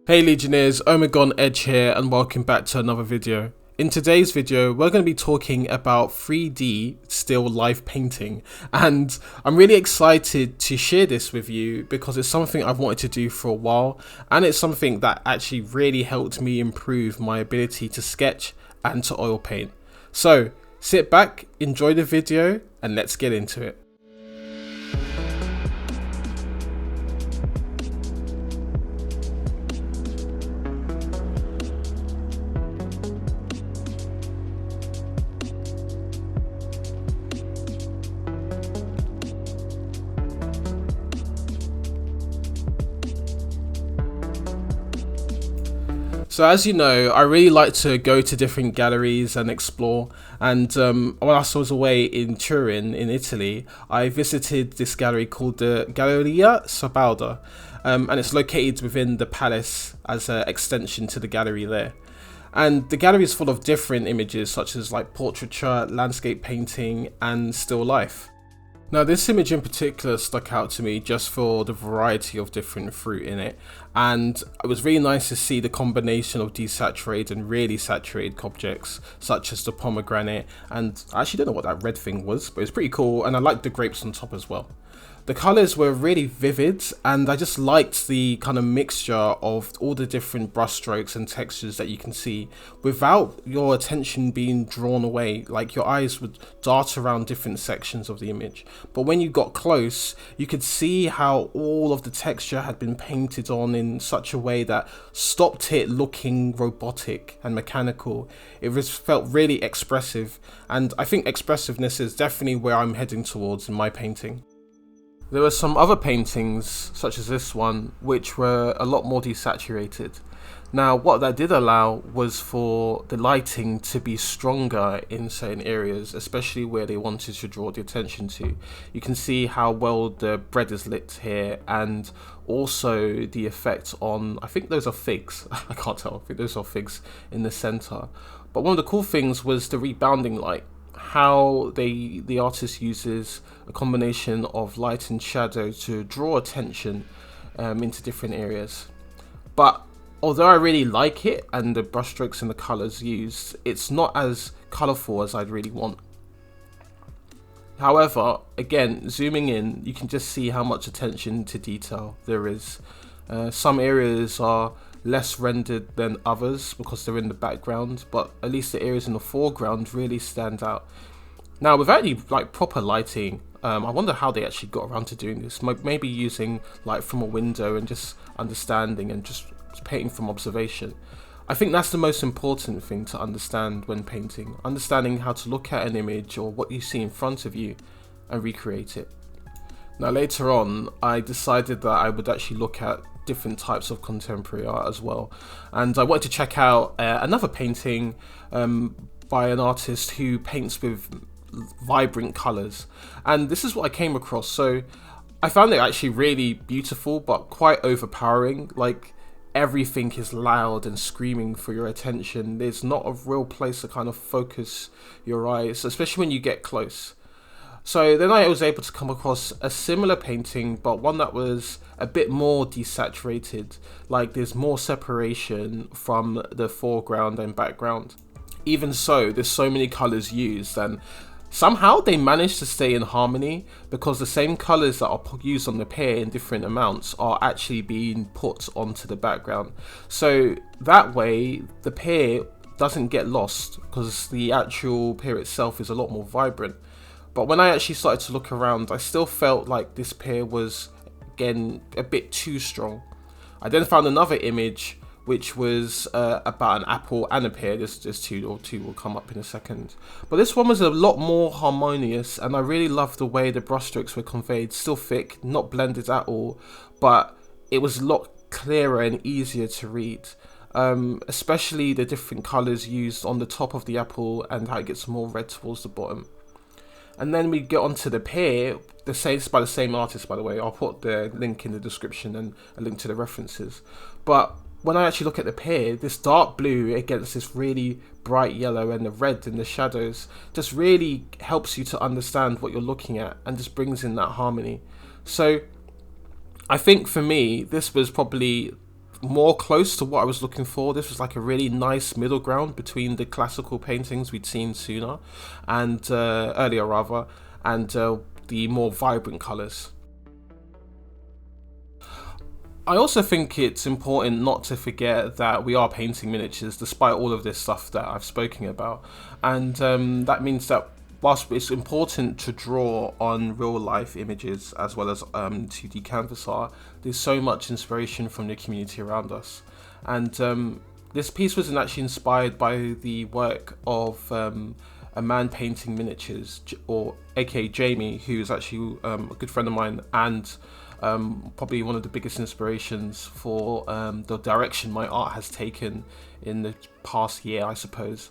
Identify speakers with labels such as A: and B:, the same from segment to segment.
A: Hey Legionnaires, Omegon Edge here and welcome back to another video. In today's video, we're going to be talking about 3D still life painting, and I'm really excited to share this with you because it's something I've wanted to do for a while, and it's something that actually really helped me improve my ability to sketch and to oil paint. So sit back, enjoy the video, and let's get into it. So as you know, I really like to go to different galleries and explore, and when I was away in Turin in Italy, I visited this gallery called the Galleria Sabauda, and it's located within the palace as an extension to the gallery there. And the gallery is full of different images such as like portraiture, landscape painting and still life. Now this image in particular stuck out to me just for the variety of different fruit in it, and it was really nice to see the combination of desaturated and really saturated objects such as the pomegranate, and I actually don't know what that red thing was, but it's pretty cool, and I liked the grapes on top as well. The colours were really vivid, and I just liked the kind of mixture of all the different brush strokes and textures that you can see without your attention being drawn away. Like your eyes would dart around different sections of the image, but when you got close, you could see how all of the texture had been painted on in such a way that stopped it looking robotic and mechanical. It felt really expressive, and I think expressiveness is definitely where I'm heading towards in my painting. There were some other paintings, such as this one, which were a lot more desaturated. Now, what that did allow was for the lighting to be stronger in certain areas, especially where they wanted to draw the attention to. You can see how well the bread is lit here, and also the effect on, I think those are figs, I can't tell, I think those are figs in the center. But one of the cool things was the rebounding light. How the artist uses a combination of light and shadow to draw attention into different areas. But although I really like it and the brushstrokes and the colours used, it's not as colourful as I'd really want. However, again, zooming in, you can just see how much attention to detail there is. Some areas are less rendered than others because they're in the background, but at least the areas in the foreground really stand out. Now, without any like proper lighting, I wonder how they actually got around to doing this. Maybe using light from a window and just understanding and just painting from observation. I think that's the most important thing to understand when painting, understanding how to look at an image or what you see in front of you and recreate it. Now later on, I decided that I would actually look at different types of contemporary art as well, and I wanted to check out another painting by an artist who paints with vibrant colors, and this is what I came across. So I found it actually really beautiful but quite overpowering. Like everything is loud and screaming for your attention. There's not a real place to kind of focus your eyes, especially when you get close. So then I was able to come across a similar painting, but one that was a bit more desaturated, like there's more separation from the foreground and background. Even so, there's so many colours used, and somehow they managed to stay in harmony because the same colours that are used on the pear in different amounts are actually being put onto the background. So that way, the pear doesn't get lost because the actual pear itself is a lot more vibrant. But when I actually started to look around, I still felt like this pear was, again, a bit too strong. I then found another image which was about an apple and a pear. There's two will come up in a second. But this one was a lot more harmonious, and I really loved the way the brushstrokes were conveyed. Still thick, not blended at all, but it was a lot clearer and easier to read. Especially the different colours used on the top of the apple and how it gets more red towards the bottom. And then we get onto the pear, it's by the same artist, by the way. I'll put the link in the description and a link to the references. But when I actually look at the pear, this dark blue against this really bright yellow and the red in the shadows just really helps you to understand what you're looking at and just brings in that harmony. So I think for me, this was probably more close to what I was looking for. This was like a really nice middle ground between the classical paintings we'd seen sooner and earlier rather, and the more vibrant colours. I also think it's important not to forget that we are painting miniatures despite all of this stuff that I've spoken about, and that means that whilst it's important to draw on real life images as well as 2D canvas art, there's so much inspiration from the community around us. And this piece was actually inspired by the work of a man painting miniatures, or aka Jamie, who's actually a good friend of mine and probably one of the biggest inspirations for the direction my art has taken in the past year, I suppose.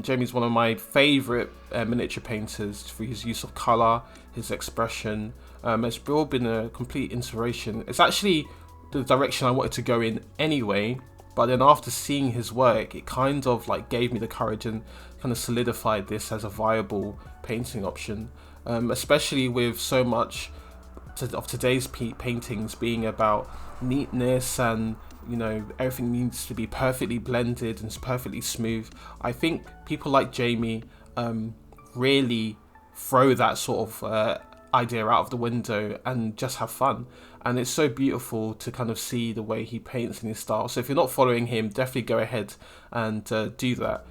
A: Jamie's one of my favourite miniature painters for his use of colour, his expression. It's all been a complete inspiration. It's actually the direction I wanted to go in anyway, but then after seeing his work, it kind of like gave me the courage and kind of solidified this as a viable painting option, especially with so much of today's paintings being about neatness and, you know, everything needs to be perfectly blended and perfectly smooth. I think people like Jamie really throw that sort of idea out of the window and just have fun, and it's so beautiful to kind of see the way he paints in his style. So if you're not following him, definitely go ahead and do that,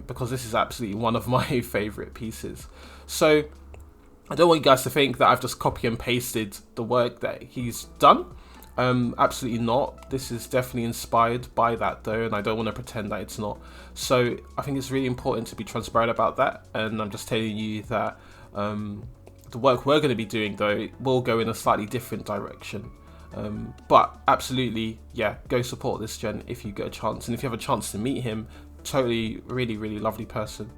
A: because this is absolutely one of my favorite pieces. So I don't want you guys to think that I've just copy and pasted the work that he's done. Absolutely not. This is definitely inspired by that though, and I don't want to pretend that it's not. So I think it's really important to be transparent about that, and I'm just telling you that the work we're going to be doing though will go in a slightly different direction. But absolutely, yeah, go support this gen if you get a chance, and if you have a chance to meet him, totally, really lovely person.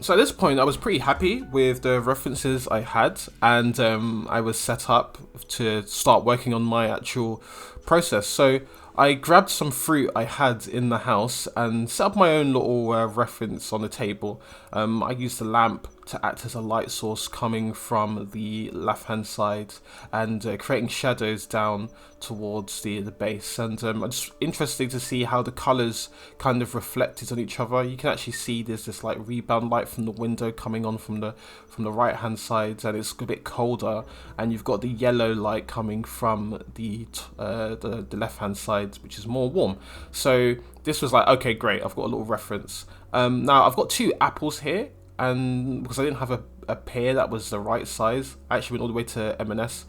A: So at this point I was pretty happy with the references I had, and I was set up to start working on my actual process. So I grabbed some fruit I had in the house and set up my own little reference on the table. I used the lamp to act as a light source coming from the left hand side and creating shadows down towards the base, and it's interesting to see how the colours kind of reflected on each other. You can actually see there's this like rebound light from the window coming on from the right hand side, and it's a bit colder, and you've got the yellow light coming from the left hand side, which is more warm. So this was like, okay, great, I've got a little reference. Now I've got 2 apples here, and because I didn't have a pear that was the right size, I actually went all the way to M&S,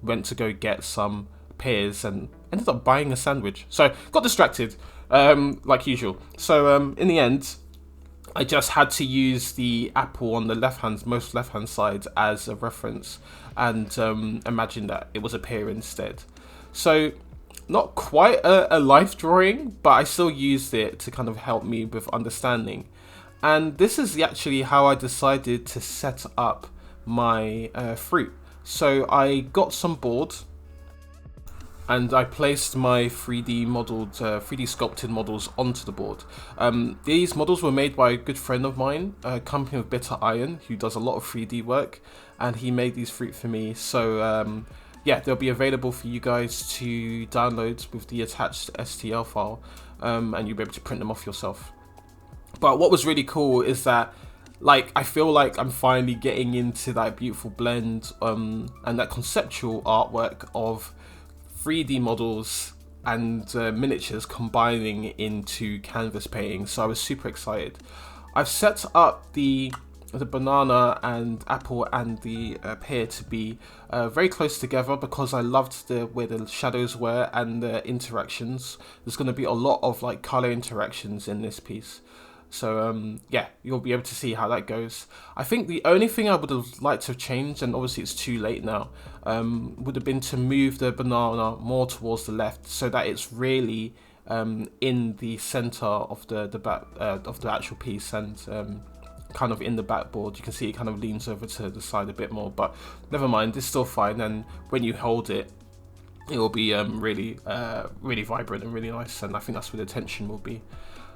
A: went to go get some pears and ended up buying a sandwich. So got distracted, like usual. So in the end, I just had to use the apple on the most left hand side as a reference, and imagine that it was a pear instead. So not quite a life drawing, but I still used it to kind of help me with understanding. And this is actually how I decided to set up my fruit. So I got some board and I placed my 3D sculpted models onto the board. These models were made by a good friend of mine, a company of Bitter Iron, who does a lot of 3D work, and he made these fruit for me. So yeah, they'll be available for you guys to download with the attached STL file, and you'll be able to print them off yourself. But what was really cool is that, like, I feel like I'm finally getting into that beautiful blend and that conceptual artwork of 3D models and miniatures combining into canvas painting. So I was super excited. I've set up the banana and apple and the pear to be very close together because I loved where the shadows were and the interactions. There's going to be a lot of like color interactions in this piece. So yeah, you'll be able to see how that goes. I think the only thing I would have liked to have changed, and obviously it's too late now, would have been to move the banana more towards the left so that it's really in the center of the actual piece, and kind of in the backboard. You can see it kind of leans over to the side a bit more, but never mind, it's still fine. And when you hold it, it will be really vibrant and really nice, and I think that's where the tension will be.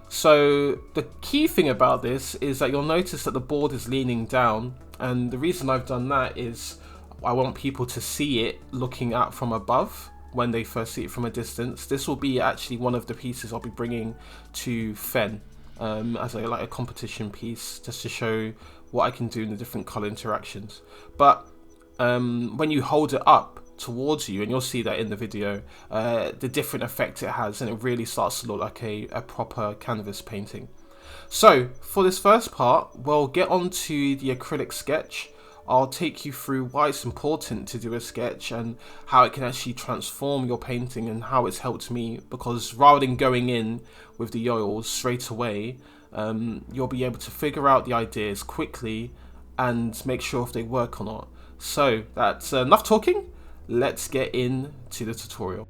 A: So the key thing about this is that you'll notice that the board is leaning down, and the reason I've done that is I want people to see it looking at from above when they first see it from a distance. This will be actually one of the pieces I'll be bringing to Fen as a competition piece, just to show what I can do in the different color interactions. But when you hold it up towards you, and you'll see that in the video, the different effect it has, and it really starts to look like a proper canvas painting. So for this first part, we'll get on to the acrylic sketch. I'll take you through why it's important to do a sketch and how it can actually transform your painting, and how it's helped me, because rather than going in with the oils straight away, you'll be able to figure out the ideas quickly and make sure if they work or not. So that's enough talking. Let's get into the tutorial.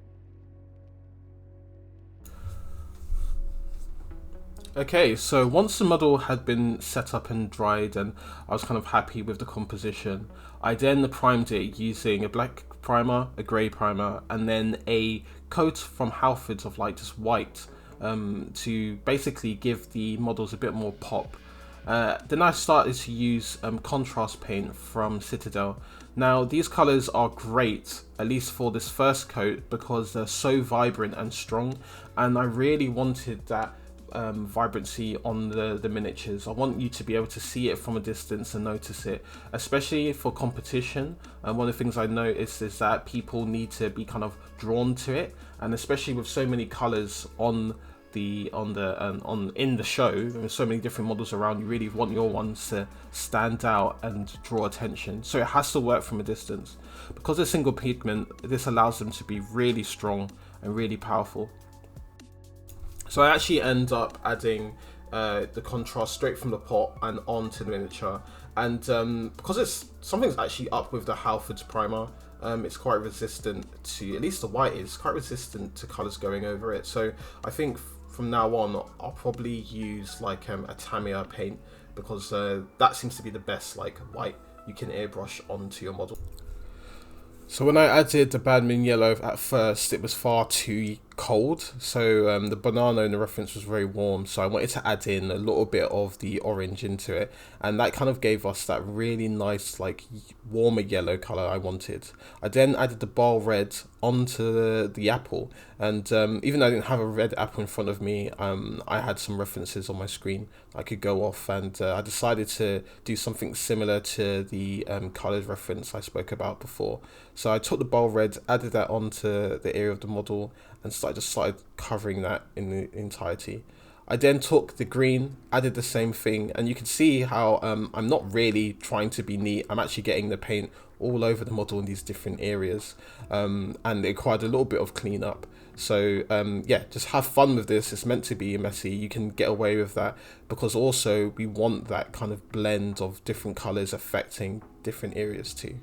A: Okay, so once the model had been set up and dried and I was kind of happy with the composition, I then primed it using a black primer, a grey primer, and then a coat from Halfords of like just white, to basically give the models a bit more pop. Then I started to use contrast paint from Citadel. Now these colours are great, at least for this first coat, because they're so vibrant and strong, and I really wanted that vibrancy on the miniatures. I want you to be able to see it from a distance and notice it, especially for competition. And one of the things I noticed is that people need to be kind of drawn to it, and especially with so many colors in the show, with so many different models around, you really want your ones to stand out and draw attention. So it has to work from a distance. Because they're single pigment, this allows them to be really strong and really powerful. So I actually end up adding the contrast straight from the pot and onto the miniature. And because something's actually up with the Halfords primer, it's quite resistant to, at least the white is quite resistant to colors going over it. So I think from now on, I'll probably use like a Tamiya paint, because that seems to be the best like white you can airbrush onto your model. So when I added the Badminton yellow at first, it was far too cold. So the banana in the reference was very warm. So I wanted to add in a little bit of the orange into it. And that kind of gave us that really nice, like warmer yellow color I wanted. I then added the ball red onto the apple. And even though I didn't have a red apple in front of me, I had some references on my screen I could go off. And I decided to do something similar to the colored reference I spoke about before. So I took the ball red, added that onto the area of the model, and started covering that in the entirety. I then took the green, added the same thing, and you can see how I'm not really trying to be neat. I'm actually getting the paint all over the model in these different areas, and it required a little bit of cleanup. So yeah, just have fun with this. It's meant to be messy. You can get away with that, because also we want that kind of blend of different colors affecting different areas too.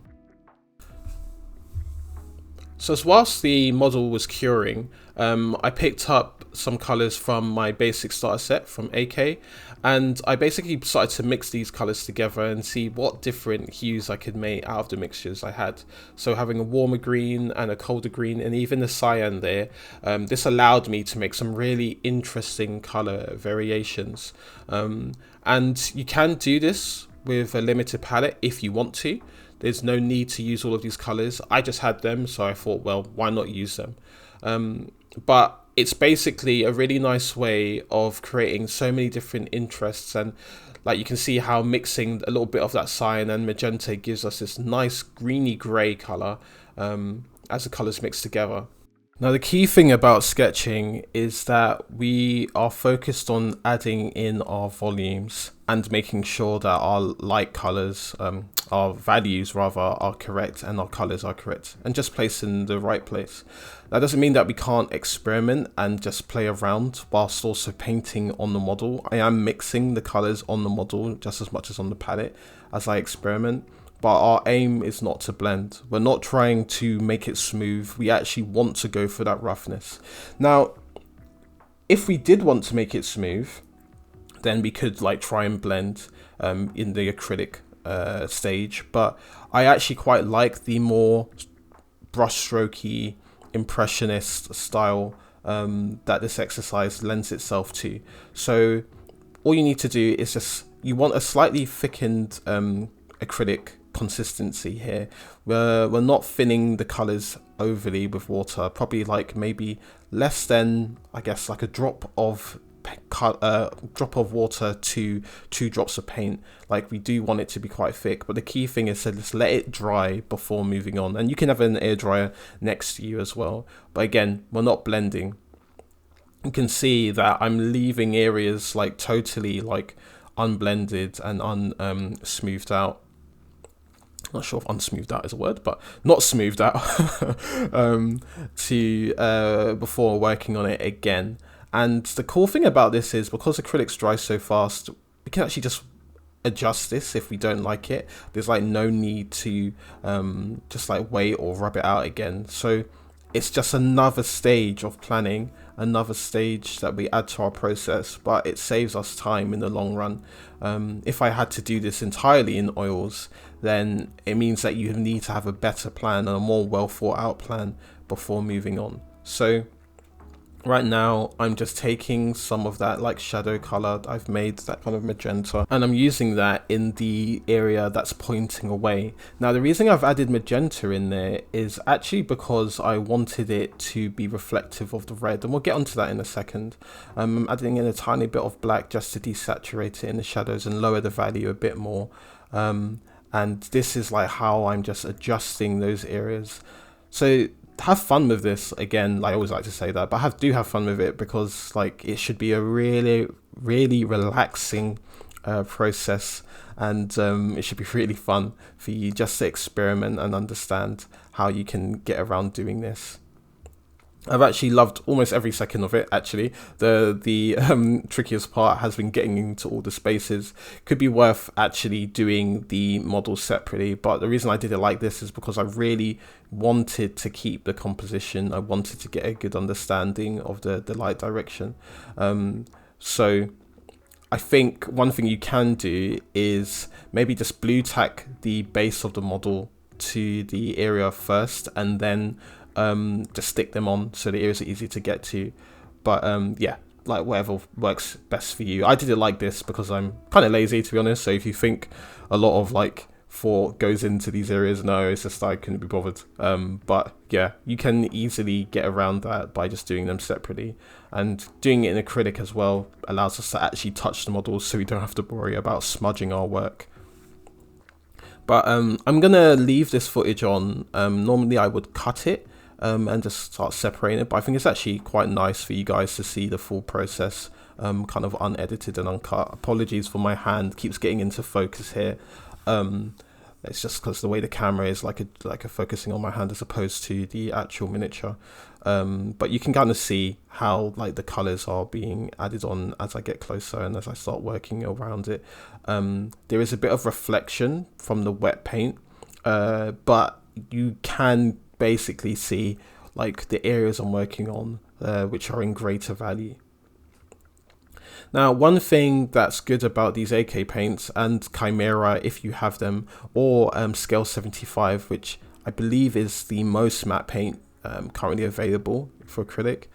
A: So whilst the model was curing, I picked up some colours from my basic starter set from AK, and I basically started to mix these colours together and see what different hues I could make out of the mixtures I had. So having a warmer green and a colder green, and even the cyan there, this allowed me to make some really interesting colour variations. And you can do this with a limited palette if you want to. There's no need to use all of these colors. I just had them, so I thought, well, why not use them? But it's basically a really nice way of creating so many different interests, and like you can see how mixing a little bit of that cyan and magenta gives us this nice greeny gray color as the colors mix together. Now the key thing about sketching is that we are focused on adding in our volumes and making sure that our light colors, our values rather, are correct and our colors are correct, and just placed in the right place. That doesn't mean that we can't experiment and just play around whilst also painting on the model. I am mixing the colors on the model just as much as on the palette as I experiment. But our aim is not to blend. We're not trying to make it smooth. We actually want to go for that roughness. Now, if we did want to make it smooth, then we could like try and blend in the acrylic stage. But I actually quite like the more brushstrokey, impressionist style that this exercise lends itself to. So all you need to do is you want a slightly thickened acrylic consistency here. We're not thinning the colors overly with water, probably like maybe less than, I guess, like a drop of water to 2 drops of paint. Like, we do want it to be quite thick, but the key thing is to just let it dry before moving on. And you can have an air dryer next to you as well, but again, we're not blending. You can see that I'm leaving areas like totally like unblended and smoothed out. Not sure if unsmoothed out is a word, but not smoothed out before working on it again. And the cool thing about this is, because acrylics dry so fast, we can actually just adjust this if we don't like it. There's like no need to just like wait or rub it out again. So it's just another stage of planning, another stage that we add to our process, but it saves us time in the long run. If I had to do this entirely in oils, then it means that you need to have a better plan and a more well thought out plan before moving on. So right now I'm just taking some of that like shadow color I've made, that kind of magenta, and I'm using that in the area that's pointing away. Now the reason I've added magenta in there is actually because I wanted it to be reflective of the red, and we'll get onto that in a second. I'm adding in a tiny bit of black just to desaturate it in the shadows and lower the value a bit more. And this is like how I'm just adjusting those areas. So have fun with this. Again, I always like to say that, but do have fun with it, because like it should be a really relaxing process, and it should be really fun for you just to experiment and understand how you can get around doing this. I've actually loved almost every second of it. Actually, the trickiest part has been getting into all the spaces. Could be worth actually doing the models separately, but the reason I did it like this is because I really wanted to keep the composition. I wanted to get a good understanding of the light direction. So I think one thing you can do is maybe just blue tack the base of the model to the area first, and then just stick them on so the areas are easy to get to. But yeah, like whatever works best for you. I did it like this because I'm kind of lazy, to be honest. So if you think a lot of like thought goes into these areas, no, it's just I couldn't be bothered. But yeah, you can easily get around that by just doing them separately, and doing it in acrylic as well allows us to actually touch the models, so we don't have to worry about smudging our work. But I'm gonna leave this footage on. Normally I would cut it and just start separating it, but I think it's actually quite nice for you guys to see the full process kind of unedited and uncut. Apologies for my hand keeps getting into focus here. It's just because the way the camera is like a focusing on my hand as opposed to the actual miniature. But you can kind of see how like the colors are being added on as I get closer and as I start working around it. There is a bit of reflection from the wet paint, but you can basically see like the areas I'm working on which are in greater value. Now, one thing that's good about these AK paints and Chimera, if you have them, or Scale 75, which I believe is the most matte paint currently available for acrylic,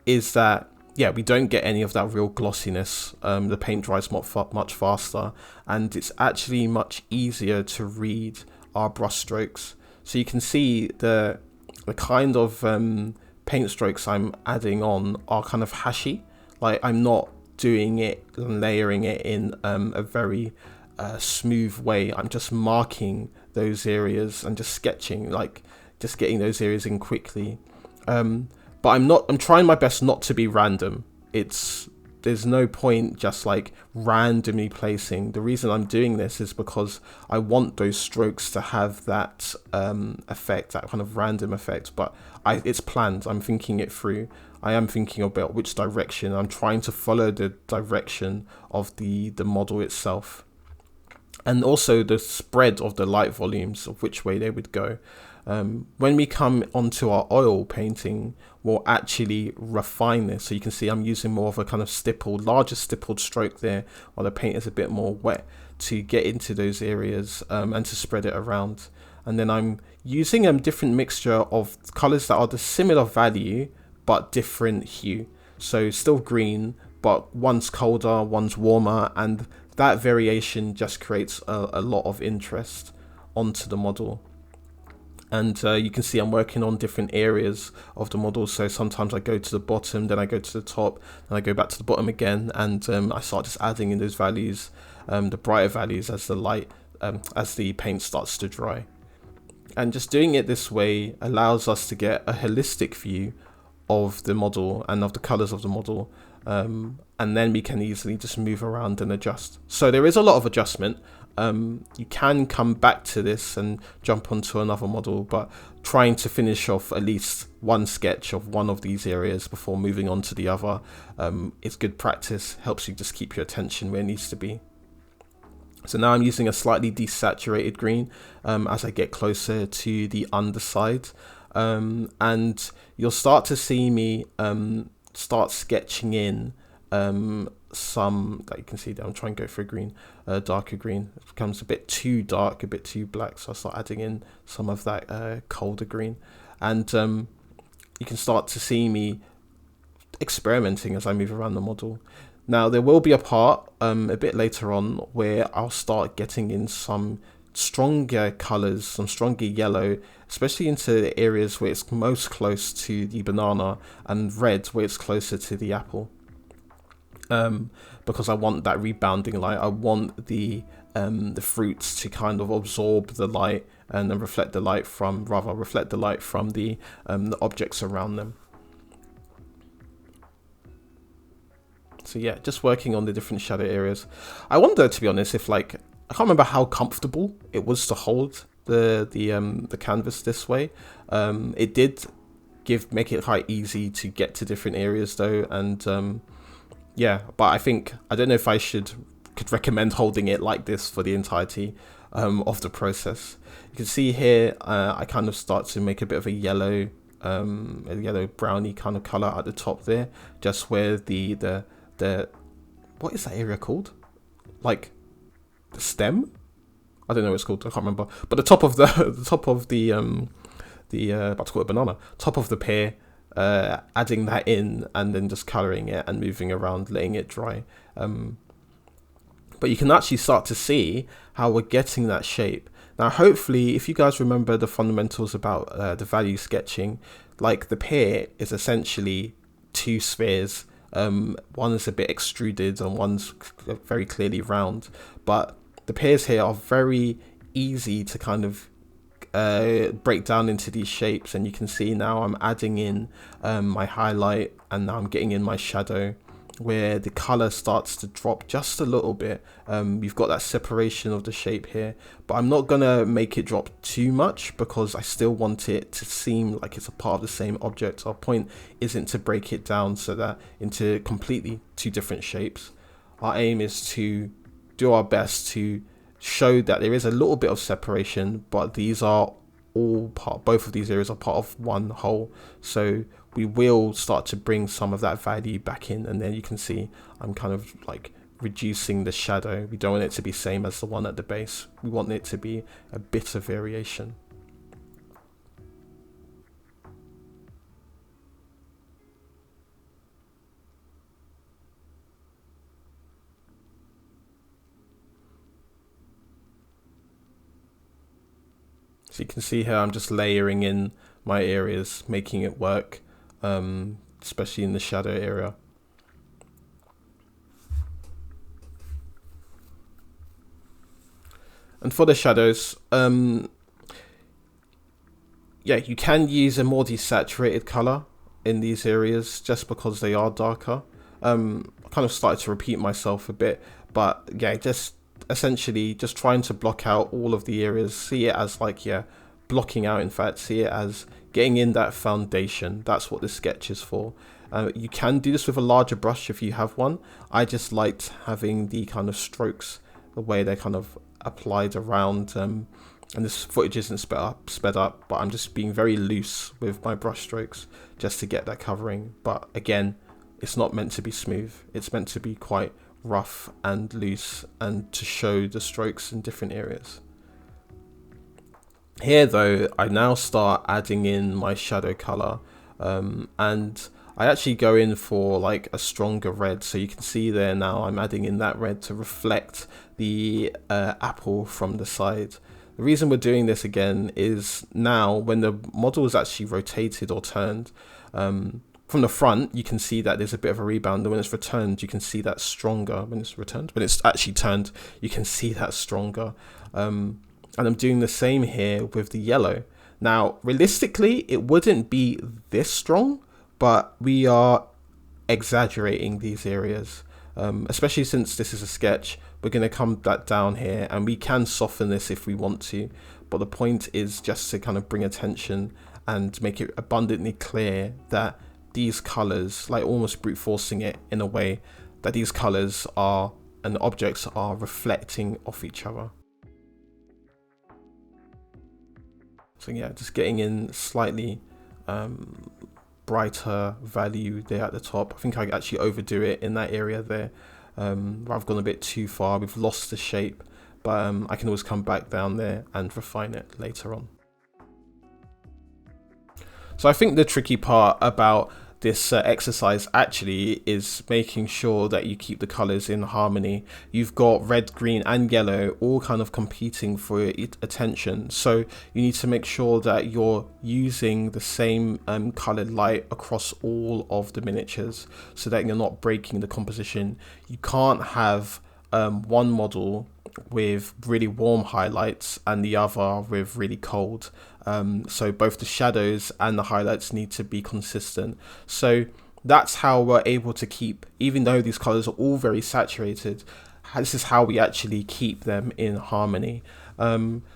A: is that, yeah, we don't get any of that real glossiness. The paint dries much faster, and it's actually much easier to read our brush strokes. So you can see the kind of paint strokes I'm adding on are kind of hashy. Like, I'm not doing it and layering it in a very smooth way. I'm just marking those areas and just sketching, like just getting those areas in quickly. But I'm trying my best not to be random. There's no point just like randomly placing. The reason I'm doing this is because I want those strokes to have that effect, that kind of random effect, but it's planned. I'm thinking it through. I am thinking about which direction. I'm trying to follow the direction of the model itself, and also the spread of the light volumes of which way they would go. When we come onto our oil painting, we'll actually refine this. So you can see I'm using more of a kind of larger stippled stroke there, while the paint is a bit more wet, to get into those areas and to spread it around. And then I'm using a different mixture of colors that are the similar value but different hue. So still green, but one's colder, one's warmer, and that variation just creates a lot of interest onto the model. And you can see I'm working on different areas of the model. So sometimes I go to the bottom, then I go to the top, then I go back to the bottom again, and I start just adding in those values, the brighter values as the light, as the paint starts to dry. And just doing it this way allows us to get a holistic view of the model and of the colors of the model. And then we can easily just move around and adjust. So there is a lot of adjustment. You can come back to this and jump onto another model, but trying to finish off at least one sketch of one of these areas before moving on to the other is good practice, helps you just keep your attention where it needs to be. So now I'm using a slightly desaturated green as I get closer to the underside, and you'll start to see me start sketching in some, that you can see that I'm trying to go for a green, darker green. It becomes a bit too dark, a bit too black, so I start adding in some of that colder green, and you can start to see me experimenting as I move around the model. Now there will be a part a bit later on where I'll start getting in some stronger colors, some stronger yellow, especially into the areas where it's most close to the banana, and red where it's closer to the apple. Because I want that rebounding light. I want the fruits to kind of absorb the light and then reflect the light from the objects around them. So yeah, just working on the different shadow areas. I wonder, to be honest, if I can't remember how comfortable it was to hold the canvas this way. It did make it quite easy to get to different areas though, and yeah, but I don't know if I could recommend holding it like this for the entirety of the process. You can see here I kind of start to make a bit of a yellow browny kind of color at the top there, just where the what is that area called? Like the stem? I don't know what it's called. I can't remember. But the top of the about to call it banana, top of the pear. Adding that in and then just coloring it and moving around, letting it dry. But you can actually start to see how we're getting that shape. Now, hopefully, if you guys remember the fundamentals about the value sketching, like the pear is essentially two spheres. One is a bit extruded and one's very clearly round. But the pears here are very easy to kind of break down into these shapes, and you can see now I'm adding in my highlight, and now I'm getting in my shadow where the color starts to drop just a little bit. You've got that separation of the shape here, but I'm not gonna make it drop too much because I still want it to seem like it's a part of the same object. Our point isn't to break it down so that into completely two different shapes. Our aim is to do our best to show that there is a little bit of separation, but these are all both of these areas are part of one whole. So we will start to bring some of that value back in, and then you can see I'm kind of like reducing the shadow. We don't want it to be same as the one at the base. We want it to be a bit of variation. So you can see here I'm just layering in my areas, making it work, especially in the shadow area. And for the shadows, yeah, you can use a more desaturated color in these areas just because they are darker. I kind of started to repeat myself a bit, but yeah, just essentially just trying to block out all of the areas. See it as like, yeah, blocking out, in fact, see it as getting in that foundation. That's what this sketch is for. You can do this with a larger brush if you have one. I just liked having the kind of strokes, the way they're kind of applied around, and this footage isn't sped up, but I'm just being very loose with my brush strokes just to get that covering. But again, it's not meant to be smooth. It's meant to be quite rough and loose and to show the strokes in different areas. Here though, I now start adding in my shadow color, and I actually go in for like a stronger red. So you can see there now I'm adding in that red to reflect the apple from the side. The reason we're doing this again is now when the model is actually rotated or turned, from the front, you can see that there's a bit of a rebound. And when it's returned, you can see that stronger. When it's returned, when it's actually turned, you can see that stronger. And I'm doing the same here with the yellow. Now, realistically, it wouldn't be this strong, but we are exaggerating these areas, especially since this is a sketch. We're going to come that down here, and we can soften this if we want to. But the point is just to kind of bring attention and make it abundantly clear that these colors, like almost brute forcing it in a way, that these colors are and objects are reflecting off each other. So yeah, just getting in slightly brighter value there at the top. I think I actually overdo it in that area there. I've gone a bit too far. We've lost the shape, but I can always come back down there and refine it later on. So I think the tricky part about this exercise actually is making sure that you keep the colors in harmony. You've got red, green and yellow all kind of competing for your attention, so you need to make sure that you're using the same colored light across all of the miniatures so that you're not breaking the composition. You can't have one model with really warm highlights and the other with really cold. So both the shadows and the highlights need to be consistent. So that's how we're able to keep, even though these colors are all very saturated, this is how we actually keep them in harmony.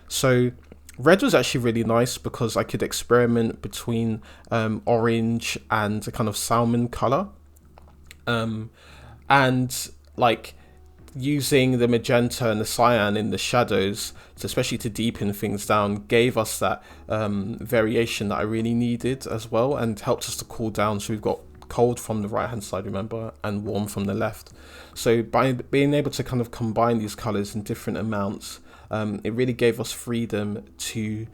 A: So red was actually really nice because I could experiment between orange and a kind of salmon color, and like using the magenta and the cyan in the shadows, especially to deepen things down, gave us that variation that I really needed as well, and helped us to cool down. So we've got cold from the right hand side, remember, and warm from the left. So by being able to kind of combine these colors in different amounts, it really gave us freedom to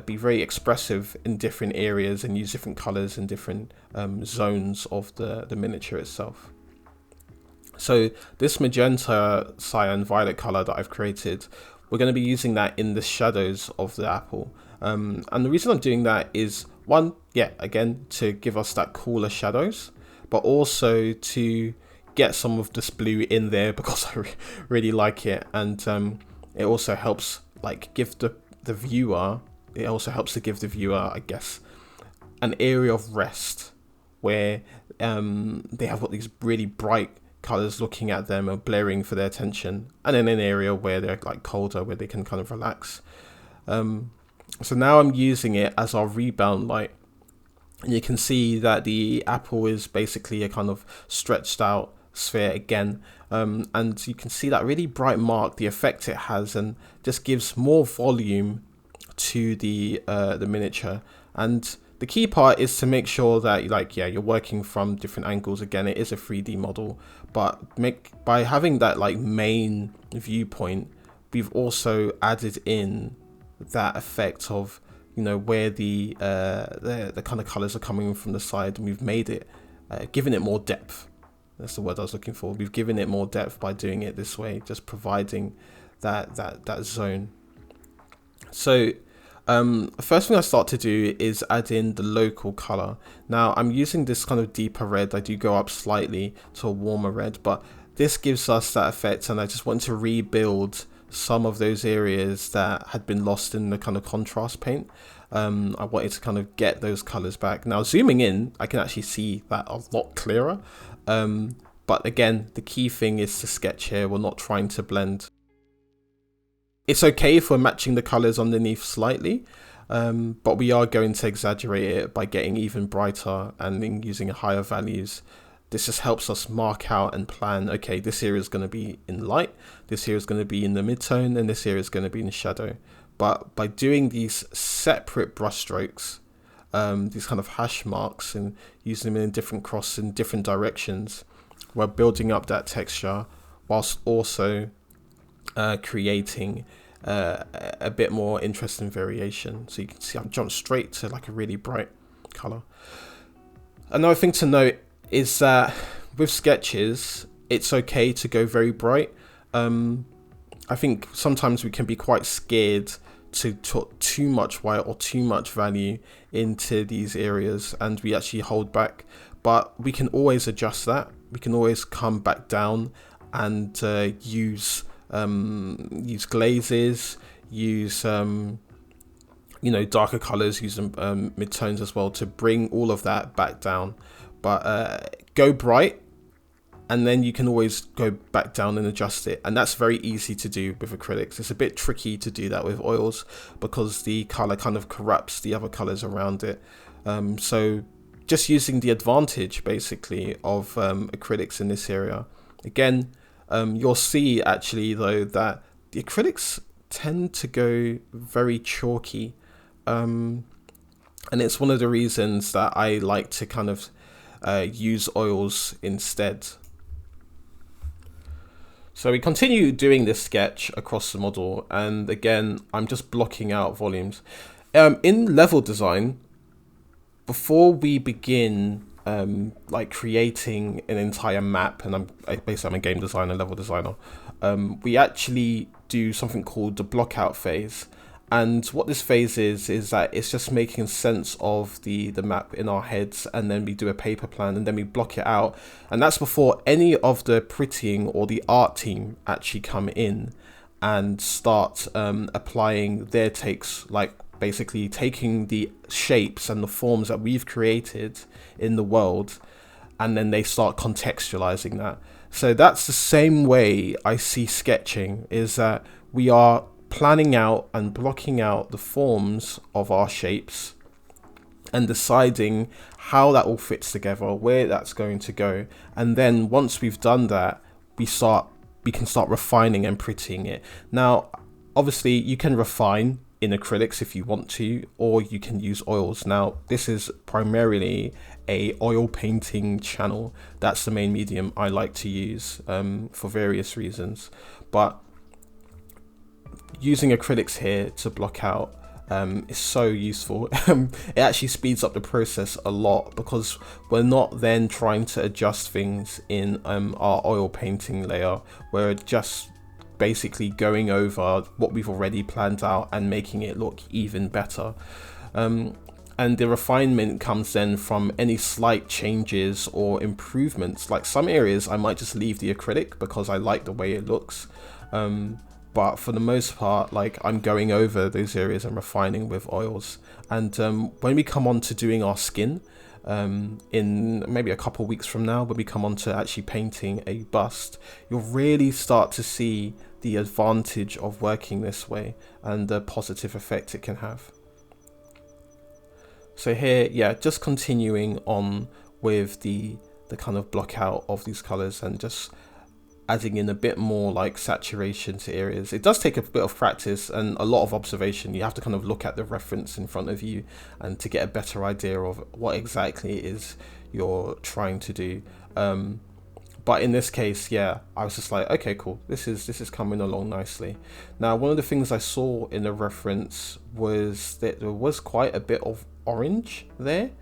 A: be very expressive in different areas and use different colors in different zones of the miniature itself. So this magenta, cyan, violet color that I've created, we're going to be using that in the shadows of the apple. And the reason I'm doing that is, one, yeah, again, to give us that cooler shadows, but also to get some of this blue in there because I really like it. And it also helps like give the viewer, it also helps to give the viewer, I guess, an area of rest where they have got these really bright colors looking at them and blaring for their attention, and then an area where they're like colder, where they can kind of relax. So now I'm using it as our rebound light, and you can see that the apple is basically a kind of stretched out sphere again, and you can see that really bright mark, the effect it has, and just gives more volume to the miniature. And the key part is to make sure that you're working from different angles. Again, it is a 3D model, but by having that like main viewpoint, we've also added in that effect of where the kind of colors are coming from the side, and we've made it, given it more depth. That's the word I was looking for. We've given it more depth by doing it this way, just providing that zone. So first thing I start to do is add in the local color. Now I'm using this kind of deeper red. I do go up slightly to a warmer red, but this gives us that effect, and I just want to rebuild some of those areas that had been lost in the kind of contrast paint. I wanted to kind of get those colors back. Now zooming in, I can actually see that a lot clearer, but again, the key thing is to sketch here. We're not trying to blend. It's okay if we're matching the colors underneath slightly, but we are going to exaggerate it by getting even brighter and then using higher values. This just helps us mark out and plan, okay, this area is going to be in light, this area is going to be in the midtone, and this area is going to be in shadow. But by doing these separate brush strokes, these kind of hash marks, and using them in different crosses in different directions, we're building up that texture whilst also creating a bit more interesting variation. So you can see I've jumped straight to like a really bright color. Another thing to note is that with sketches, it's okay to go very bright. I think sometimes we can be quite scared to put too much white or too much value into these areas, and we actually hold back. But we can always adjust that. We can always come back down and use glazes, use darker colors, use mid-tones as well to bring all of that back down. But go bright, and then you can always go back down and adjust it, and that's very easy to do with acrylics. It's a bit tricky to do that with oils because the color kind of corrupts the other colors around it. So just using the advantage basically of acrylics in this area. Again, you'll see actually though that the acrylics tend to go very chalky, and it's one of the reasons that I like to kind of use oils instead. So we continue doing this sketch across the model, and again I'm just blocking out volumes. In level design, before we begin like creating an entire map, and I'm a game designer, level designer, we actually do something called the block out phase. And what this phase is that it's just making sense of the map in our heads, and then we do a paper plan, and then we block it out. And that's before any of the prettying or the art team actually come in and start applying their takes, like basically taking the shapes and the forms that we've created in the world, and then they start contextualizing that. So that's the same way I see sketching, is that we are planning out and blocking out the forms of our shapes and deciding how that all fits together, where that's going to go. And then once we've done that, we can start refining and prettying it. Now, obviously you can refine in acrylics if you want to, or you can use oils. Now, this is primarily a oil painting channel. That's the main medium I like to use for various reasons. But using acrylics here to block out is so useful. It actually speeds up the process a lot because we're not then trying to adjust things in our oil painting layer. We're just basically going over what we've already planned out and making it look even better. And the refinement comes then from any slight changes or improvements. Like some areas I might just leave the acrylic because I like the way it looks. But for the most part, like, I'm going over those areas and refining with oils. And when we come on to doing our skin, in maybe a couple weeks from now, when we come on to actually painting a bust, you'll really start to see the advantage of working this way and the positive effect it can have. So here, yeah, just continuing on with the kind of block out of these colors and just adding in a bit more like saturation to areas. It does take a bit of practice and a lot of observation. You have to kind of look at the reference in front of you and to get a better idea of what exactly it is you're trying to do. But in this case, yeah, I was just like, okay, cool. This is coming along nicely. Now, one of the things I saw in the reference was that there was quite a bit of orange there.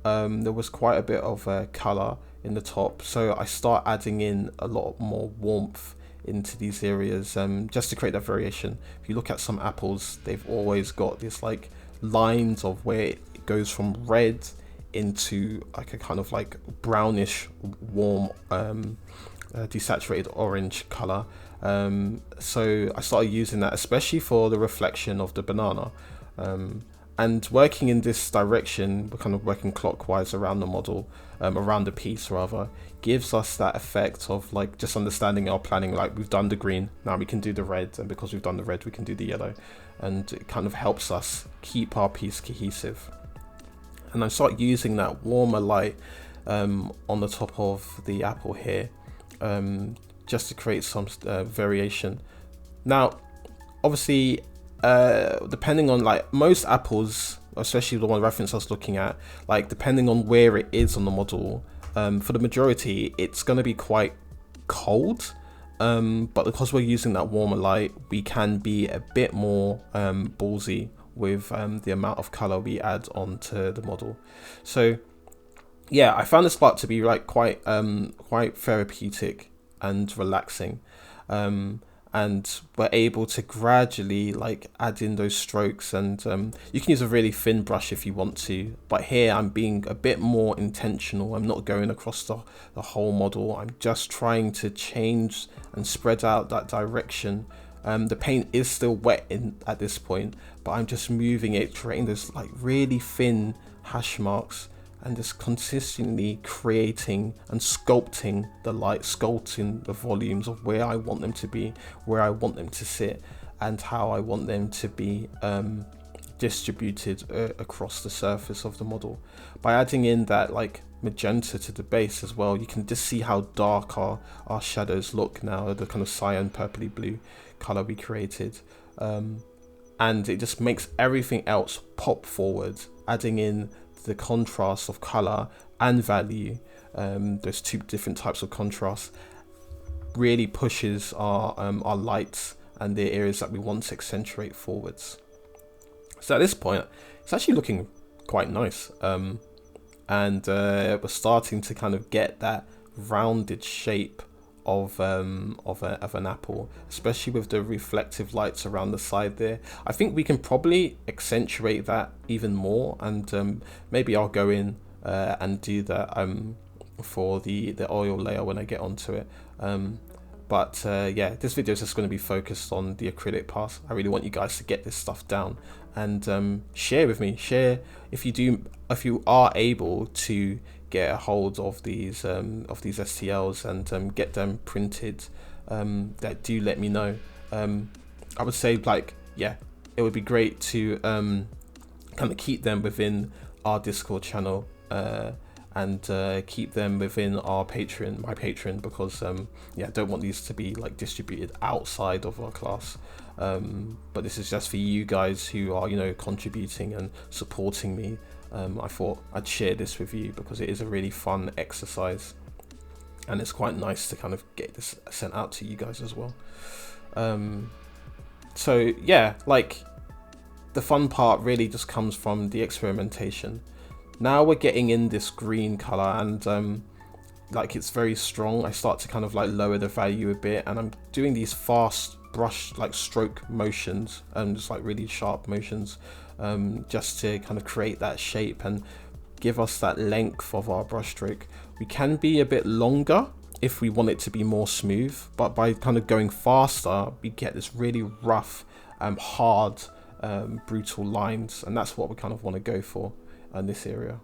A: There was quite a bit of color in the top, so I start adding in a lot more warmth into these areas, just to create that variation. If you look at some apples, they've always got this like lines of where it goes from red into like a kind of like brownish warm desaturated orange color. So I started using that especially for the reflection of the banana. And working in this direction, we're kind of working clockwise around the model, around the piece rather, gives us that effect of like just understanding our planning. Like, we've done the green, now we can do the red, and because we've done the red we can do the yellow, and it kind of helps us keep our piece cohesive. And I start using that warmer light on the top of the apple here, just to create some variation. Now, obviously, depending on, like, most apples, especially the one reference I was looking at, like, depending on where it is on the model, for the majority it's going to be quite cold, but because we're using that warmer light, we can be a bit more ballsy with the amount of color we add onto the model. So yeah, I found this part to be like quite therapeutic and relaxing. Um, and we're able to gradually like add in those strokes, and you can use a really thin brush if you want to, but here I'm being a bit more intentional. I'm not going across the whole model. I'm just trying to change and spread out that direction. The paint is still wet in at this point, but I'm just moving it, creating those like really thin hash marks, and just consistently creating and sculpting the light, sculpting the volumes of where I want them to be, where I want them to sit, and how I want them to be distributed across the surface of the model. By adding in that like magenta to the base as well, you can just see how dark our shadows look now, the kind of cyan purpley blue color we created. And it just makes everything else pop forward, adding in the contrast of color and value. Those two different types of contrast really pushes our lights and the areas that we want to accentuate forwards. So at this point, it's actually looking quite nice. And we're starting to kind of get that rounded shape of an apple, especially with the reflective lights around the side there. I think we can probably accentuate that even more, and maybe I'll go in and do that for the oil layer when I get onto it. But yeah, this video is just going to be focused on the acrylic part. I really want you guys to get this stuff down and share with me. Share if you are able to get a hold of these STLs and get them printed. That do let me know. I would say like, yeah, it would be great to kind of keep them within our Discord channel and keep them within our my Patreon, because yeah, I don't want these to be like distributed outside of our class. But this is just for you guys who are, you know, contributing and supporting me. I thought I'd share this with you because it is a really fun exercise, and it's quite nice to kind of get this sent out to you guys as well. So yeah, like the fun part really just comes from the experimentation. Now we're getting in this green color, and like it's very strong. I start to kind of like lower the value a bit, and I'm doing these fast brush like stroke motions and just like really sharp motions, just to kind of create that shape and give us that length of our brush stroke. We can be a bit longer if we want it to be more smooth, but by kind of going faster, we get this really rough, hard, brutal lines, and that's what we kind of want to go for in this area.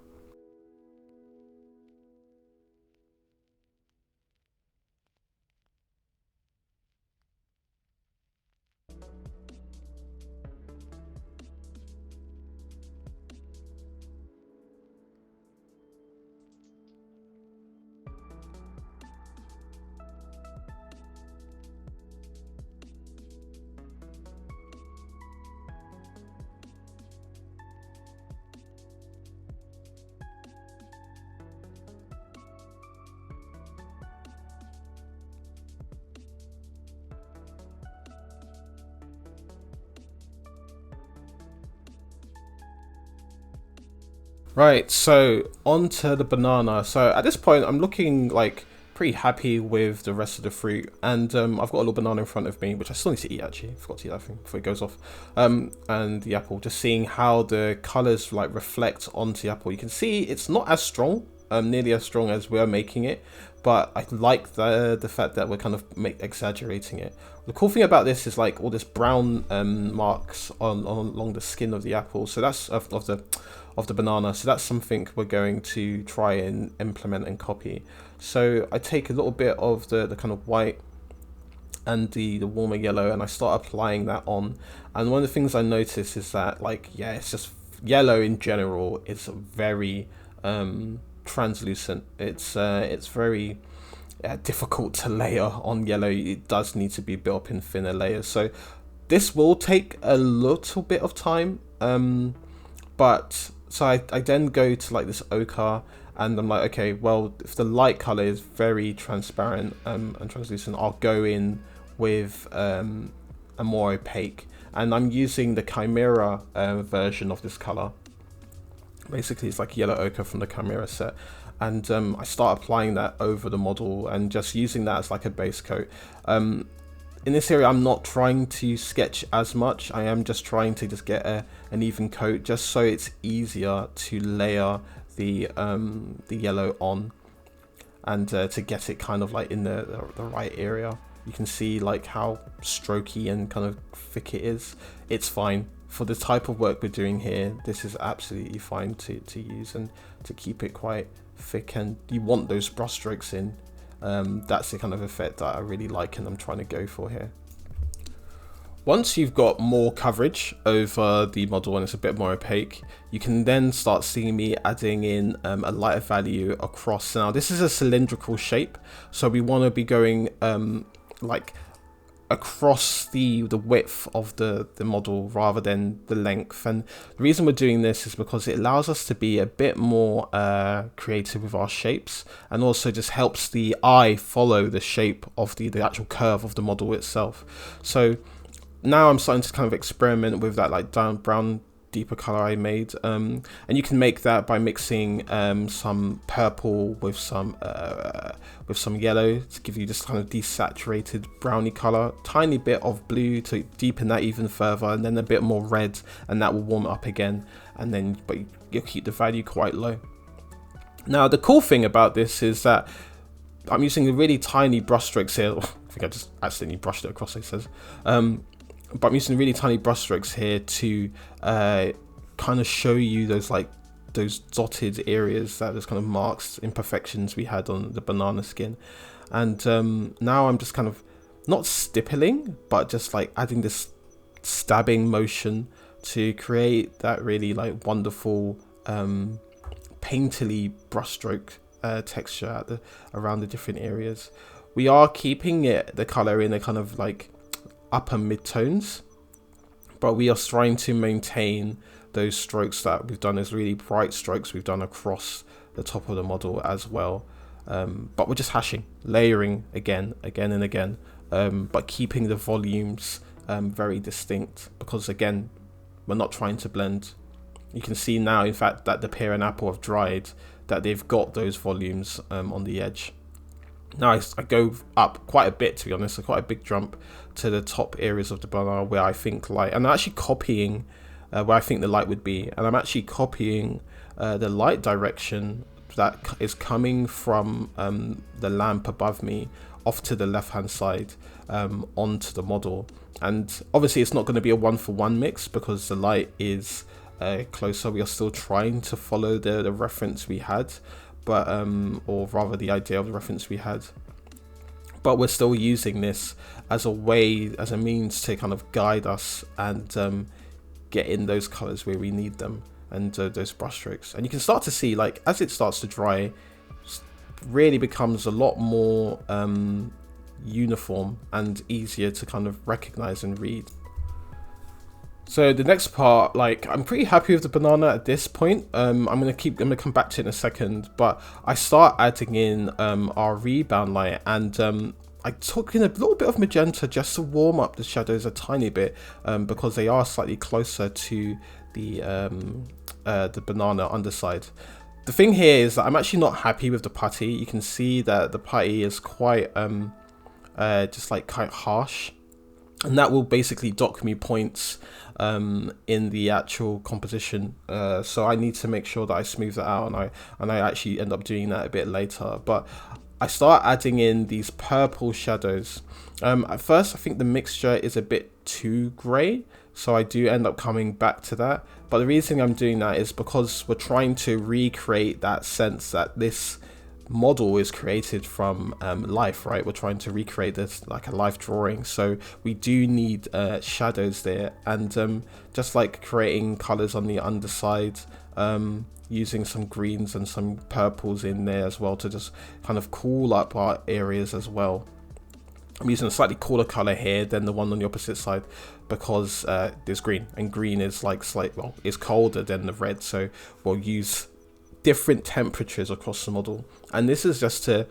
A: Right, so onto the banana. So at this point, I'm looking like pretty happy with the rest of the fruit, and I've got a little banana in front of me, which I still need to eat actually. I forgot to eat that thing before it goes off. And the apple, just seeing how the colors like reflect onto the apple. You can see it's not as strong, nearly as strong as we're making it, but I like the fact that we're kind of exaggerating it. The cool thing about this is like all this brown marks along the skin of the apple. So that's of the banana. So that's something we're going to try and implement and copy. So I take a little bit of the kind of white and the warmer yellow, and I start applying that on. And one of the things I notice is that, like, yeah, it's just yellow in general is very translucent. It's very difficult to layer on yellow. It does need to be built up in thinner layers. So this will take a little bit of time, but so I then go to like this ochre, and I'm like, okay, well, if the light color is very transparent and translucent, I'll go in with a more opaque, and I'm using the Chimera version of this color, Basically, it's like yellow ochre from the Chimera set. And I start applying that over the model and just using that as like a base coat. In this area, I'm not trying to sketch as much. I am just trying to just get an even coat, just so it's easier to layer the yellow on, and to get it kind of like in the right area. You can see like how strokey and kind of thick it is. It's fine for the type of work we're doing here. This is absolutely fine to use and to keep it quite thick, and you want those brush strokes in. That's the kind of effect that I really like and I'm trying to go for here. Once you've got more coverage over the model and it's a bit more opaque, you can then start seeing me adding in a lighter value across. Now this is a cylindrical shape, so we want to be going like across the width of the model rather than the length. And the reason we're doing this is because it allows us to be a bit more creative with our shapes, and also just helps the eye follow the shape of the actual curve of the model itself. So now I'm starting to kind of experiment with that like brown deeper color I made, and you can make that by mixing some purple with some yellow to give you this kind of desaturated browny color, tiny bit of blue to deepen that even further, and then a bit more red, and that will warm it up again, and then but you'll keep the value quite low. Now the cool thing about this is that I'm using really tiny brush strokes here. I think I just accidentally brushed it across, it says. But I'm using really tiny brush strokes here to kind of show you those dotted areas, that those kind of marks, imperfections we had on the banana skin. And now I'm just kind of not stippling, but just like adding this stabbing motion to create that really like wonderful painterly brushstroke texture around the different areas. We are keeping the color in a kind of like upper mid-tones, but we are trying to maintain those strokes that we've done, as really bright strokes we've done across the top of the model as well. But we're just hashing, layering again and again, but keeping the volumes very distinct, because again, we're not trying to blend. You can see now, in fact, that the pear and apple have dried, that they've got those volumes on the edge. Now I go up quite a bit, to be honest, quite a big jump to the top areas of the banana where I think light, and I'm actually copying where I think the light would be, and I'm actually copying the light direction that is coming from the lamp above me off to the left hand side onto the model. And obviously it's not going to be a 1-for-1 mix because the light is closer. We are still trying to follow the reference we had, but or rather the idea of the reference we had, but we're still using this as a way, as a means to kind of guide us and get in those colors where we need them, and those brush strokes. And you can start to see, like, as it starts to dry, really becomes a lot more uniform and easier to kind of recognize and read. So the next part, like, I'm pretty happy with the banana at this point. I'm gonna come back to it in a second, but I start adding in our rebound light, and I took in a little bit of magenta just to warm up the shadows a tiny bit, because they are slightly closer to the banana underside. The thing here is that I'm actually not happy with the putty. You can see that the putty is quite just like quite harsh, and that will basically dock me points in the actual composition, so I need to make sure that I smooth that out, and I actually end up doing that a bit later. But I start adding in these purple shadows. At first I think the mixture is a bit too grey, so I do end up coming back to that, but the reason I'm doing that is because we're trying to recreate that sense that this model is created from life, right? We're trying to recreate this like a life drawing, so we do need shadows there, and just like creating colors on the underside, using some greens and some purples in there as well to just kind of cool up our areas as well. I'm using a slightly cooler color here than the one on the opposite side because there's green, and green is like is colder than the red, so we'll use different temperatures across the model, and this is just to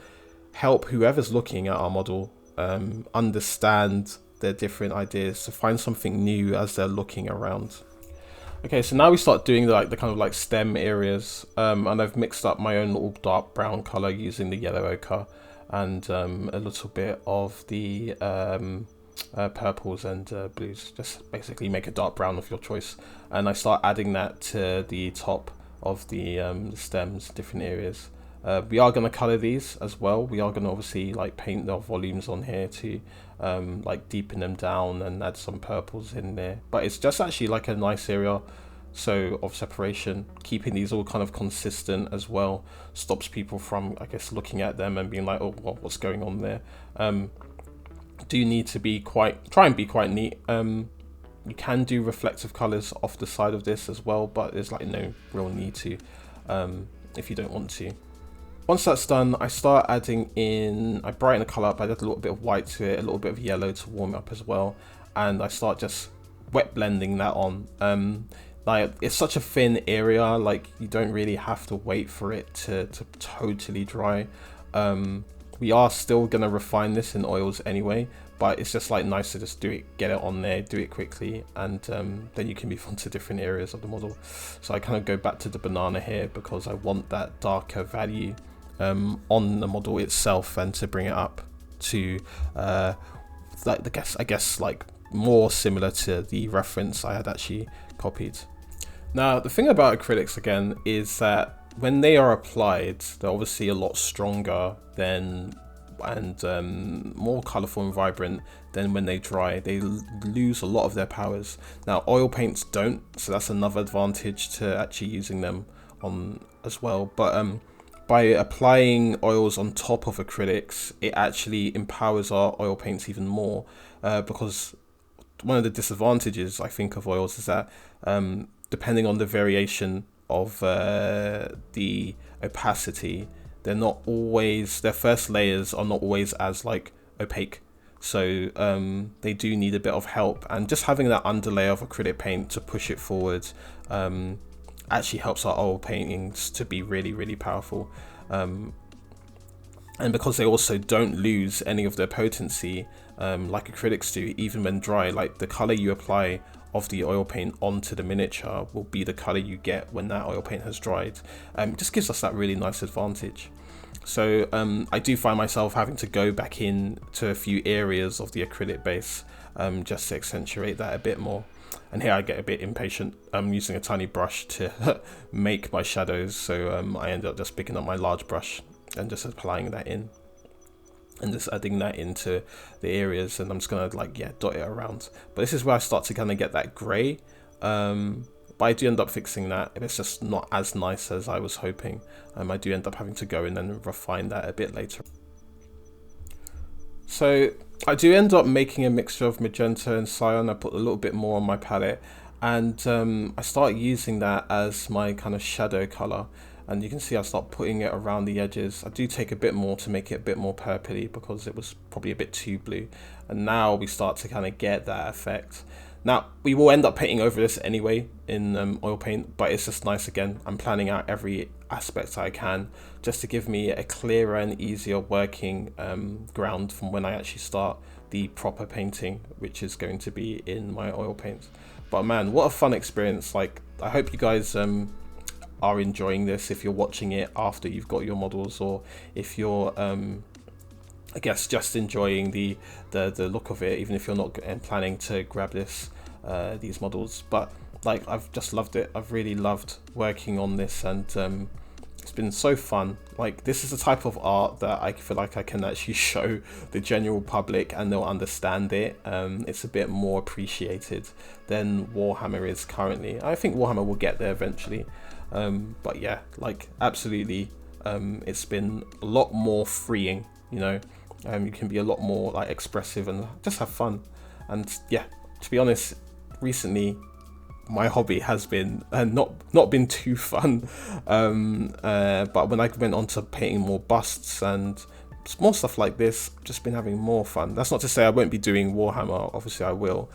A: help whoever's looking at our model understand their different ideas, to find something new as they're looking around. Okay, so now we start doing the kind of like stem areas, and I've mixed up my own little dark brown color using the yellow ochre and a little bit of the purples and blues. Just basically make a dark brown of your choice, and I start adding that to the top of the stems, different areas. We are going to color these as well. We are going to obviously like paint the volumes on here to like deepen them down and add some purples in there, but it's just actually like a nice area so of separation. Keeping these all kind of consistent as well stops people from, I guess, looking at them and being like, oh, well, what's going on there. Do need to be try and be quite neat. You can do reflective colors off the side of this as well, but there's like no real need to if you don't want to. Once that's done, I start adding in, I brighten the color up, I add a little bit of white to it, a little bit of yellow to warm it up as well, and I start just wet blending that on. Like, it's such a thin area, like you don't really have to wait for it to totally dry. We are still gonna refine this in oils anyway, but it's just like nice to just do it, get it on there, do it quickly, and then you can move on to different areas of the model. So I kind of go back to the banana here because I want that darker value on the model itself, and to bring it up to like I guess like more similar to the reference I had actually copied. Now the thing about acrylics again is that when they are applied, they're obviously a lot stronger than and more colorful and vibrant than when they dry. They lose a lot of their powers. Now oil paints don't, so that's another advantage to actually using them on as well. But by applying oils on top of acrylics, it actually empowers our oil paints even more, because one of the disadvantages I think of oils is that depending on the variation of the opacity, they're not always, their first layers are not always as like opaque. So they do need a bit of help, and just having that underlayer of acrylic paint to push it forward actually helps our oil paintings to be really, really powerful. And because they also don't lose any of their potency like acrylics do, even when dry, like the color you apply of the oil paint onto the miniature will be the color you get when that oil paint has dried. It just gives us that really nice advantage. So I do find myself having to go back in to a few areas of the acrylic base just to accentuate that a bit more. And here I get a bit impatient. I'm using a tiny brush to make my shadows, so I end up just picking up my large brush and just applying that in and just adding that into the areas, and I'm just gonna like dot it around. But this is where I start to kind of get that grey, but I do end up fixing that if it's just not as nice as I was hoping. I do end up having to go in and refine that a bit later. So I do end up making a mixture of magenta and cyan. I put a little bit more on my palette, and I start using that as my kind of shadow color. And you can see I start putting it around the edges. I do take a bit more to make it a bit more purpley because it was probably a bit too blue. And now we start to kind of get that effect. Now we will end up painting over this anyway in oil paint, but it's just nice again. I'm planning out every aspect I can just to give me a clearer and easier working ground from when I actually start the proper painting, which is going to be in my oil paints. But man, what a fun experience. Like, I hope you guys are enjoying this if you're watching it after you've got your models, or if you're I guess just enjoying the look of it, even if you're not planning to grab these models. But like, I've just loved it. I've really loved working on this, and it's been so fun. Like, this is the type of art that I feel like I can actually show the general public and they'll understand it. It's a bit more appreciated than Warhammer is currently. I think Warhammer will get there eventually. But yeah, like, absolutely, it's been a lot more freeing, you know. You can be a lot more like expressive and just have fun. And yeah, to be honest, recently my hobby has been not been too fun, but when I went on to painting more busts and more stuff like this, just been having more fun. That's not to say I won't be doing Warhammer, obviously I will,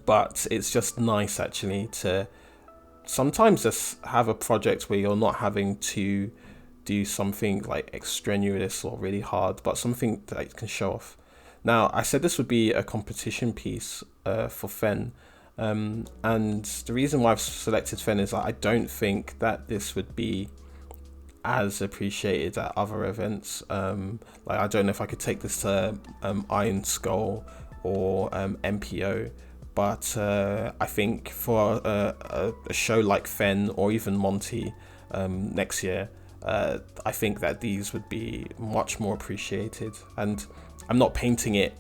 A: but it's just nice actually to sometimes just have a project where you're not having to do something like extraneous or really hard, but something that you can show off. Now, I said this would be a competition piece for Fen, And the reason why I've selected Fen is that I don't think that this would be as appreciated at other events. Like, I don't know if I could take this to Iron Skull or MPO, but I think for a show like Fen or even Monty next year, I think that these would be much more appreciated. And I'm not painting it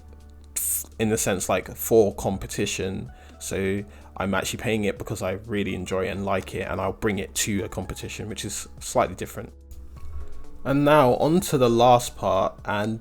A: in the sense like for competition, so I'm actually paying it because I really enjoy it and like it, and I'll bring it to a competition, which is slightly different. And now on to the last part, and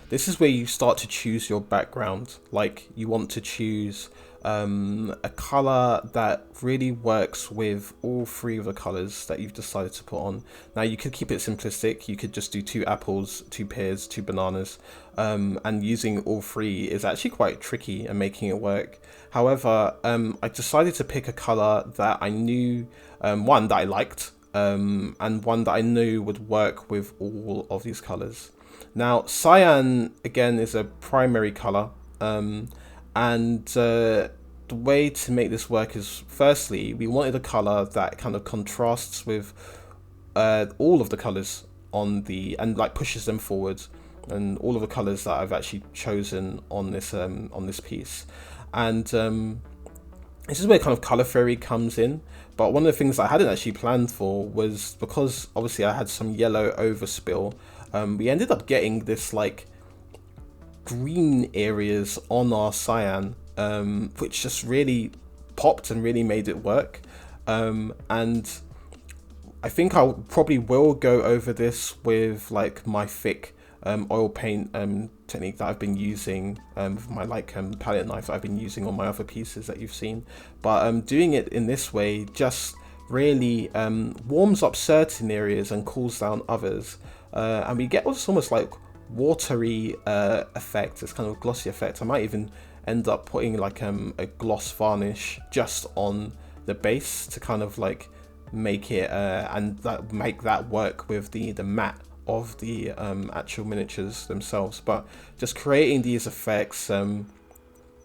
A: this is where you start to choose your background. Like, you want to choose a color that really works with all three of the colors that you've decided to put on. Now, you could keep it simplistic. You could just do 2 apples, 2 pears, 2 bananas, and using all three is actually quite tricky and making it work. However, I decided to pick a color that I knew, one that I liked, and one that I knew would work with all of these colors. Now, cyan again is a primary color, and the way to make this work is, firstly, we wanted a color that kind of contrasts with all of the colors on the, and like pushes them forward, and all of the colors that I've actually chosen on this piece. And this is where kind of color theory comes in. But one of the things I hadn't actually planned for was, because obviously I had some yellow overspill, we ended up getting this like green areas on our cyan, which just really popped and really made it work. And I think I probably will go over this with like my thick oil paint technique that I've been using, with my palette knife that I've been using on my other pieces that you've seen. But doing it in this way just really warms up certain areas and cools down others, and we get almost like watery effect. It's kind of a glossy effect. I might even end up putting like a gloss varnish just on the base to kind of like make it and make that work with the matte of the actual miniatures themselves. But just creating these effects and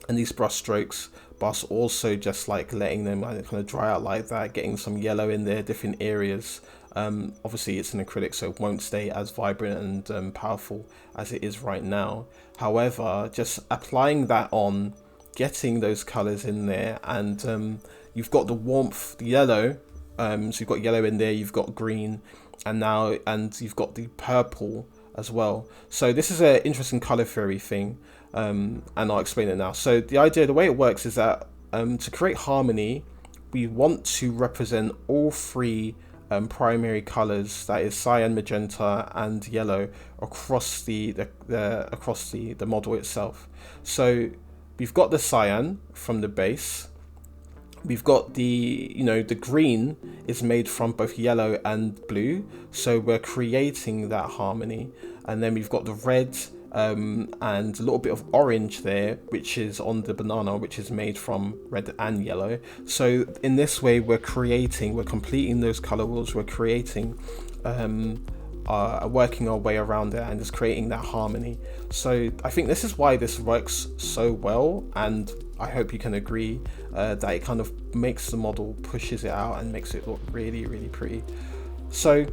A: these brush strokes, but also just like letting them kind of dry out like that, getting some yellow in there, different areas. Obviously it's an acrylic, so it won't stay as vibrant and powerful as it is right now. However, just applying that on, getting those colors in there, and you've got the warmth, the yellow, so you've got yellow in there, you've got green, and you've got the purple as well. So this is an interesting color theory thing, and I'll explain it now. So the idea, the way it works is that to create harmony, we want to represent all three primary colors, that is cyan, magenta, and yellow, across the model itself. So we've got the cyan from the base. We've got the green is made from both yellow and blue, so we're creating that harmony. And then we've got the red and a little bit of orange there, which is on the banana, which is made from red and yellow. So in this way, we're completing those color wheels, we're creating working our way around it and just creating that harmony. So I think this is why this works so well, and I hope you can agree that it kind of makes the model, pushes it out and makes it look really, really pretty. So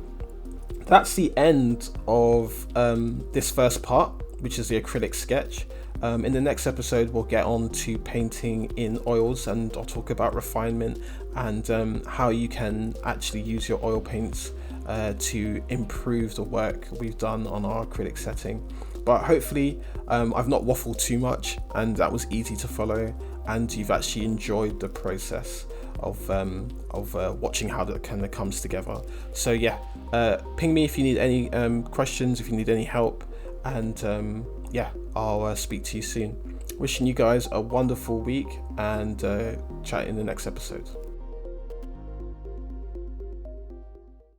A: that's the end of this first part, which is the acrylic sketch. In the next episode, we'll get on to painting in oils, and I'll talk about refinement and how you can actually use your oil paints to improve the work we've done on our acrylic setting. But hopefully I've not waffled too much, and that was easy to follow, and you've actually enjoyed the process of watching how that kind of comes together. So yeah, ping me if you need any questions, if you need any help, and yeah, I'll speak to you soon. Wishing you guys a wonderful week, and chat in the next episode.